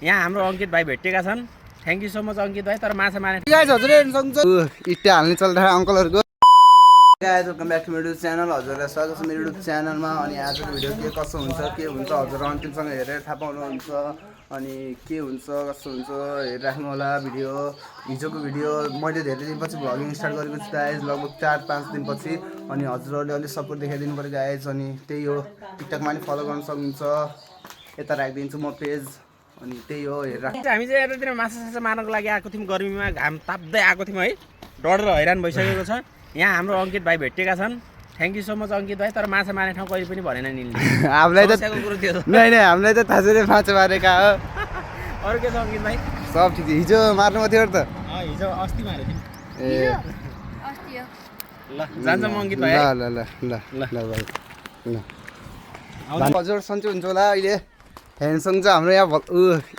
यहाँ हाम्रो अंकित भाइ भेटेका छन्। थ्याङ्क यू सो मच अंकित भाइ। तर माछा मार्ने गाइस हजुरले इट्टे हाल्ने चलिरहेको अंकलहरुको गाइस वेलकम ब्याक टु मेरो युट्युब च्यानल। हजुरलाई स्वागत छ मेरो युट्युब च्यानलमा। अनि आजको भिडियो के कसो हुन्छ हजुर अन्तिमसँग हेरेर थाहा पाउनुहुन्छ। अनि के हुन्छ कसो हुन्छ हेरिराख्नु होला भिडियो। हिजोको भिडियो मैले धेरै दिनपछि भ्लगिङ स्टार्ट गरेको छु गाइस, लगभग 4-5 दिनपछि। अनि हजुरहरूले अलि सपोर्ट देखाइदिनु पर्यो गाइस। अनि त्यही हो, टिकटकमा पनि फलो गर्न सक्नुहुन्छ, यता राखिदिन्छु म पेज। अनि त्यही हो हेरेर हामी चाहिँ यतातिर माछा साछा मार्नको लागि आएको थियौँ। गर्मीमा घाम ताप्दै आएको थियौँ है, डरेर हैरान भइसकेको छ। यहाँ हाम्रो अंकित भाइ भेटेका छन्। थ्याङ्क यू सो मच अंकित भाइ। तर माछा मार्ने ठाउँ कहिले पनि भनेन नि हामीलाई त नै हामीलाई त थाहा छैन माछा मारेका हो। अरू के छ अंकित भाइ? सब ठिक छ। हिजो मार्नु थियो त? हिजो अस्ति मारेको थियौँ। ए ल जान्छ म अंकित भाइ। ल ल ल ल ल भाइ ल हजुर सन्चै हुन्छ होला। अहिले ह्यान्डसङ छ हाम्रो यहाँ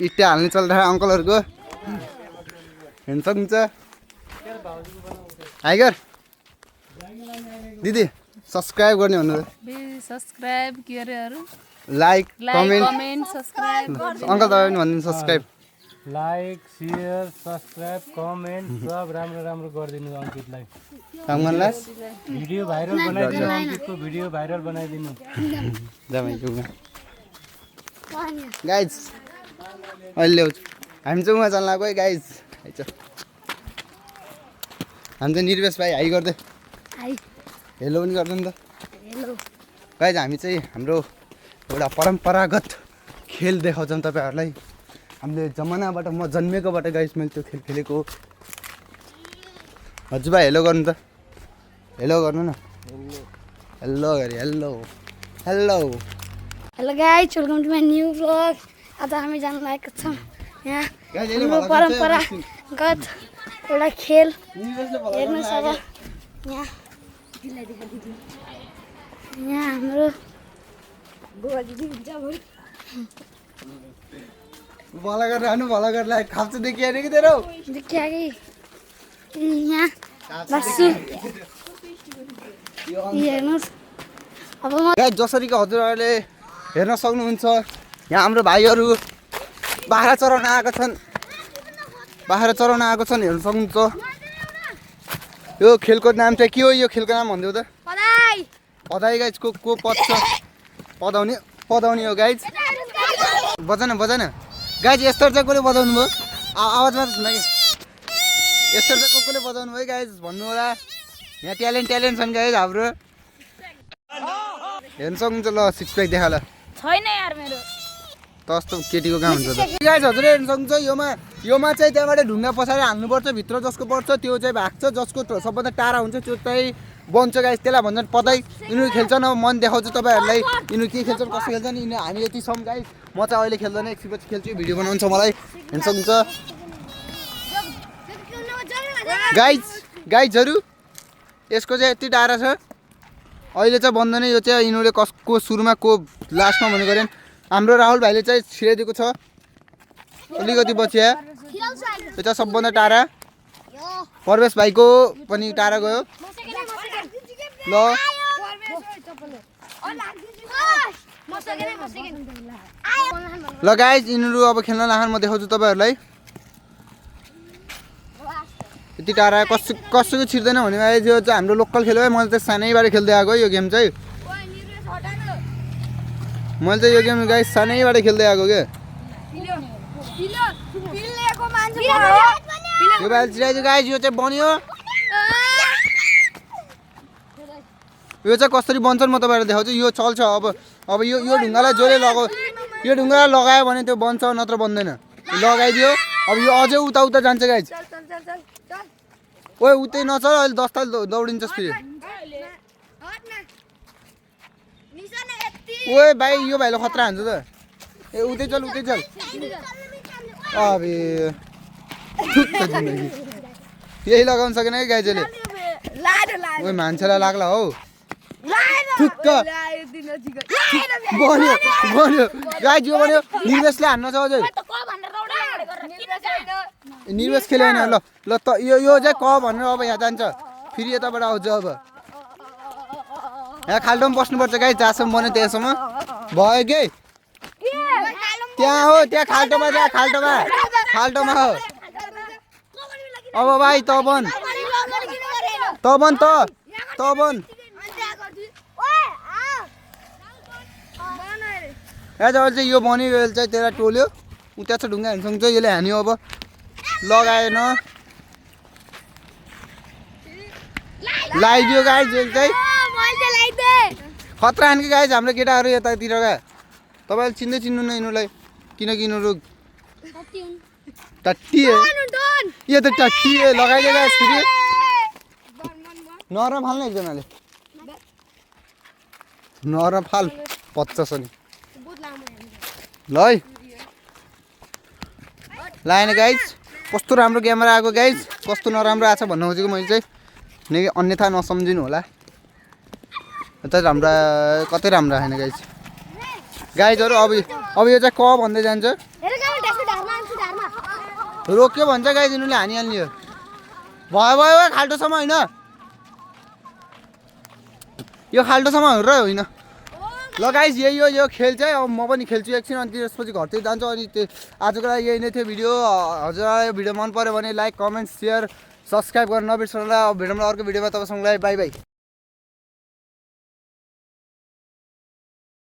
इट्टे हाल्ने चलिरहेको अङ्कलहरूको। ह्यान्डसङ छ टाइगर दिदी सब्सक्राइब गर्ने भन्नु सब्सक्राइब के अरे like comment comment subscribe uncle तपाईँ पनि भनिदिनु subscribe like share subscribe comment सब राम्रो राम्रो गरिदिनु अंकितलाई। काम गर्नलाई भिडियो भाइरल बनाइदिनु, अंकितको भिडियो भाइरल बनाइदिनु। गाइज अहिले ल्याउँछु हामी चाहिँ उहाँ जानु लाग्यो है गाइज। आइज हामी चाहिँ निर्वेश भाइ हाई गर्दै हेलो पनि गर्दैन त। गाइज हामी चाहिँ हाम्रो एउटा परम्परागत खेल देखाउँछौँ तपाईँहरूलाई। हामीले जमानाबाट म जन्मेकोबाट गाइज मैले त्यो खेल खेलेको। हजुर भाइ हेलो गर्नु त, हेलो गर्नु न। हेलो गरी hello hello hello guys, welcome to my new blog. आज हामी जान लागेको छौँ यहाँ हाम्रो परम्परागत एउटा खेल हेर्नुहोस्। अब यहाँ हाम्रो भला गरेर हानु भला गरेर खाप्छ देखियो कि तेरो देखिया कि यहाँ बस्छु हेर्नुहोस्। अब म जसरी कि हजुरहरूले हेर्न सक्नुहुन्छ यहाँ हाम्रो भाइहरू बाख्रा चराउन आएको छन्। हेर्न सक्नुहुन्छ। यो खेलको नाम चाहिँ के हो? यो खेलको नाम भनिदेऊ त। पदाई गाइज को पत्छ पदाउने हो गाइज। बजान गाइज। यस्तो चाहिँ कसले बजाउनु भयो? आवाज मात्र सुन कि यस्तो चाहिँ कसले बजाउनु भयो गाइज भन्नु होला। यहाँ ट्यालेन्ट छन् गाइज हाम्रो। हेर्न सक्नुहुन्छ। ल सिक्स प्याक देखा ल छैन यार मेरो तस्तो केटीको काम हुन्छ त। गाइज हजुरले हेर्न सक्नुहुन्छ। योमा चाहिँ त्यहाँबाट ढुङ्गा पछाडि हाल्नुपर्छ, भित्र जसको पर्छ त्यो चाहिँ भाग्छ, जसको सबभन्दा टाढा हुन्छ त्यो चाहिँ बन्छ गाइज। त्यसलाई भन्छन् पदाई। यिनीहरू खेल्छन्। अब मन देखाउँछु तपाईँहरूलाई यिनीहरू के खेल्छन् कसो खेल्छन्। यिनीहरू हामी यति छौँ गाइज। म चाहिँ अहिले खेल्दैन, एकछिनपछि खेल्छु। भिडियो बनाउँछ मलाई हेर्न सक्नुहुन्छ। गाइजहरू यसको चाहिँ यति टाढा छ, अहिले चाहिँ बन्दैन। यो चाहिँ यिनीहरूले कसको सुरुमा को लास्टमा भनेको अरे हाम्रो राहुल भाइले चाहिँ छिराइदिएको छ। अलिकति पछि यो चाहिँ सबभन्दा टाढा। परवेश भाइको पनि टाढा गयो। ल गाइज यिनीहरू अब खेल्न लाग्छन्। म देखाउँछु तपाईँहरूलाई। यति टाढा कसैको छिर्दैन भने गाइज। यो चाहिँ हाम्रो लोकल खेल हो। मैले चाहिँ सानैबाट खेल्दै आएको यो गेम चाहिँ। मैले चाहिँ यो गेम गाइज सानैबाट खेल्दै आएको क्या। यो बाइल चिराइदियो गाइज। यो चाहिँ बन्यो। यो चाहिँ कसरी बन्छन् म तपाईँहरूलाई देखाउँछु। यो चल्छ। अब यो ढुङ्गालाई जसले यो ढुङ्गालाई लगायो भने त्यो बन्छ, नत्र बन्दैन। लगाइदियो। अब यो अझै उता जान्छ गाइज। ओए उतै नचल, अहिले 10 ताल दौडिन्छस् फेरि। ओए भाइ यो भाइले खतरा हान्छ त। ए उतै चल अबे यही लगाउन सकेन है गाइजले। ओए मान्छेलाई लाग्ला हौ। ठुक्क बन्यो गाइज। यो बन्यो। निर्वेशले हान्न छ अझै। निर्वेश खेलेन। ल त यो चाहिँ क भनेर अब यहाँ जान्छ। फेरि यताबाट आउँछ। अब यहाँ खाल्टोमा बस्नुपर्छ गाइज। जहाँसम्म बन्यो त्यहाँसम्म भयो कि त्यहाँ हो त्यहाँ खाल्टोमा जा खाल्टोमा हो अब भाइ त बन जब चाहिँ यो बनिरहेको चाहिँ त्यसलाई टोल्यो ऊ त्यहाँ छ ढुङ्गा हिँड्सँग चाहिँ यसले हान्यो अब लगाएन लगाइदियो गाइज यो चाहिँ खतरा हान्के गाइज हाम्रो केटाहरू यतातिरका तपाईँले चिन्नु न यिनीहरूलाई किनकि यिनीहरू टट्टी यो त टट्टी लगाइदियो गाइज फेरि नरम फाल्नु एकजनाले नरम फाल पच्चस नि ल है लाएन गाइज कस्तो राम्रो क्यामेरा आएको गाइज कस्तो नराम्रो आएको छ भन्नु खोजेको मैले चाहिँ किनकि अन्यथा नसम्झिनु होला यता राम्रो कतै राम्रो आएन गाइज गाइजहरू अब यो चाहिँ क भन्दै जान्छ रोक्यो भन्छ गाइज यिनीहरूले हानिहाल्ने भयो खाल्टोसम्म होइन यो खाल्टोसम्म हो र होइन ल गाइज यही हो यो खेल चाहिँ अब म पनि खेल्छु एकछिन अनि त्यसपछि घरतिर जान्छु अनि त्यो आजको लागि यही नै थियो भिडियो हजुरलाई यो भिडियो मन पऱ्यो भने लाइक कमेन्ट सेयर सब्सक्राइब गर्न नबिर्सनु होला अब भेटौँला अर्को भिडियोमा तपाईँसँगलाई बाई बाई